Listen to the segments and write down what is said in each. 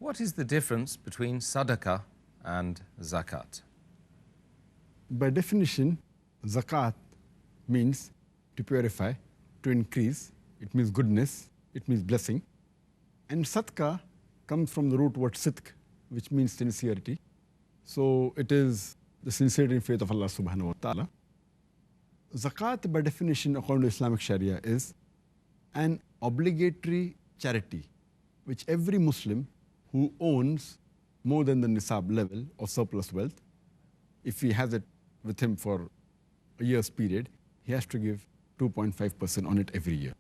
What is the difference between Sadaqa and Zakat? By definition, Zakat means to purify, to increase. It means goodness, it means blessing. And Sadqa comes from the root word Sidq, which means sincerity. So it is the sincerity and faith of Allah Subhanahu wa ta'ala. Zakat, by definition, according to Islamic Shariah, is an obligatory charity which every Muslim who owns more than the Nisaab level of surplus wealth, if he has it with him for a year's period, he has to give 2.5% on it every year.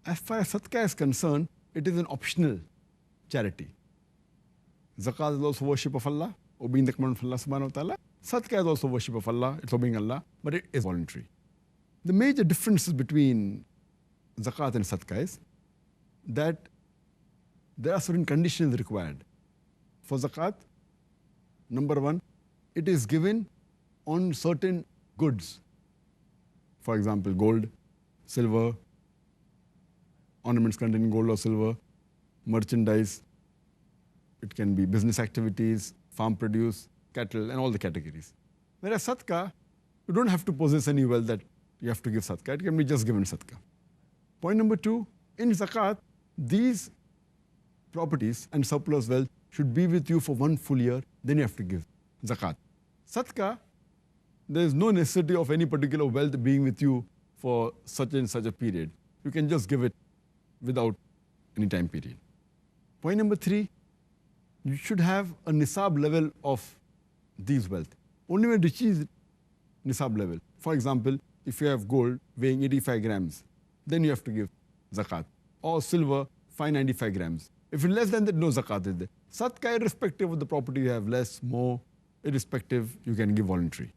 As far as Sadqa is concerned, it is an optional charity. Zakat is also worship of Allah, obeying the command of Allah Subhanahu wa ta'ala. Sadqa is also worship of Allah, it's obeying Allah, but it is voluntary. The major differences between Zakat and Sadqa is that there are certain conditions required. For Zakat, number one, it is given on certain goods. For example, gold, silver, ornaments containing gold or silver, merchandise. It can be business activities, farm produce, cattle, and all the categories. Whereas Sadqa, you don't have to possess any wealth that you have to give Sadqa. It can be just given Sadqa. Point number two, in Zakat, these properties and surplus wealth should be with you for 1 full year, then you have to give Zakat. Sadqa, there is no necessity of any particular wealth being with you for such and such a period. You can just give it without any time period. Point number three, you should have a Nisaab level of these wealth. Only when it reaches Nisaab level. For example, if you have gold weighing 85 grams, then you have to give Zakat. Or silver, 595 grams. If it's less than that, no Zakat is there. Sadqa, irrespective of the property you have, less, more, irrespective, you can give voluntary.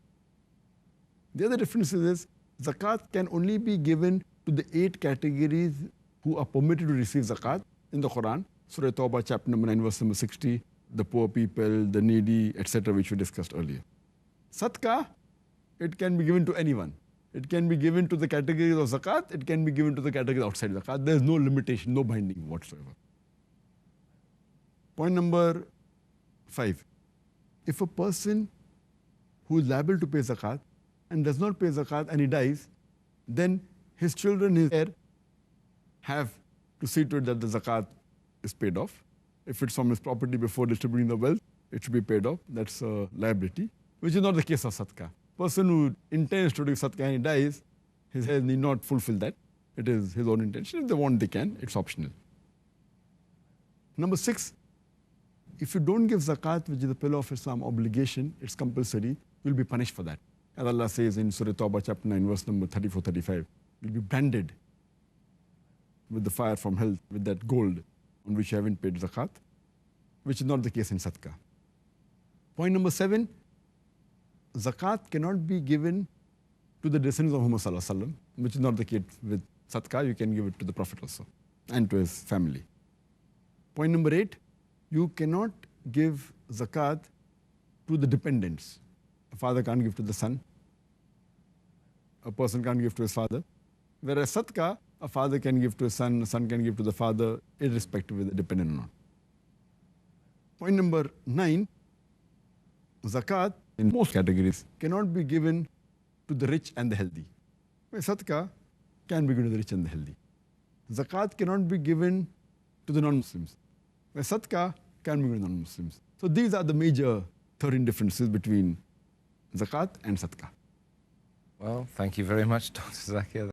The other difference is Zakat can only be given to the 8 categories who are permitted to receive Zakat in the Quran. Surah Tawbah, chapter number 9, verse number 60, the poor people, the needy, etc., which we discussed earlier. Sadqa, it can be given to anyone. It can be given to the categories of Zakat, it can be given to the categories outside Zakat. There is no limitation, no binding whatsoever. Point number 5. If a person who is liable to pay Zakat and does not pay Zakat and he dies, then his children, his heir, have to see to it that the Zakat is paid off. If it's from his property before distributing the wealth, it should be paid off. That's a liability, which is not the case of Sadqa. Person who intends to do Sadqa and he dies, his heirs need not fulfill that. It is his own intention. If they want, they can. It's optional. Number 6, if you don't give Zakat, which is the pillar of Islam obligation, it's compulsory, you'll be punished for that. As Allah says in Surah Tawbah, chapter 9, verse number 34-35, you'll be branded with the fire from hell, with that gold on which you haven't paid Zakat, which is not the case in Sadqa. Point number 7, Zakat cannot be given to the descendants of Muhammad Sallallahu Alaihi Wasallam, which is not the case with Sadqa. You can give it to the Prophet also and to his family. Point number 8, you cannot give Zakat to the dependents. A father can't give to the son. A person can't give to his father. Whereas Sadqa, a father can give to a son can give to the father, irrespective of the dependent or not. Point number 9, Zakat in most categories cannot be given to the rich and the healthy. Whereas Sadqa can be given to the rich and the healthy. Zakat cannot be given to the non-Muslims. Whereas Sadqa can be given to non-Muslims. So these are the major 13 differences between Zakat and Sadqa. Well, thank you very much, Dr. Zakir.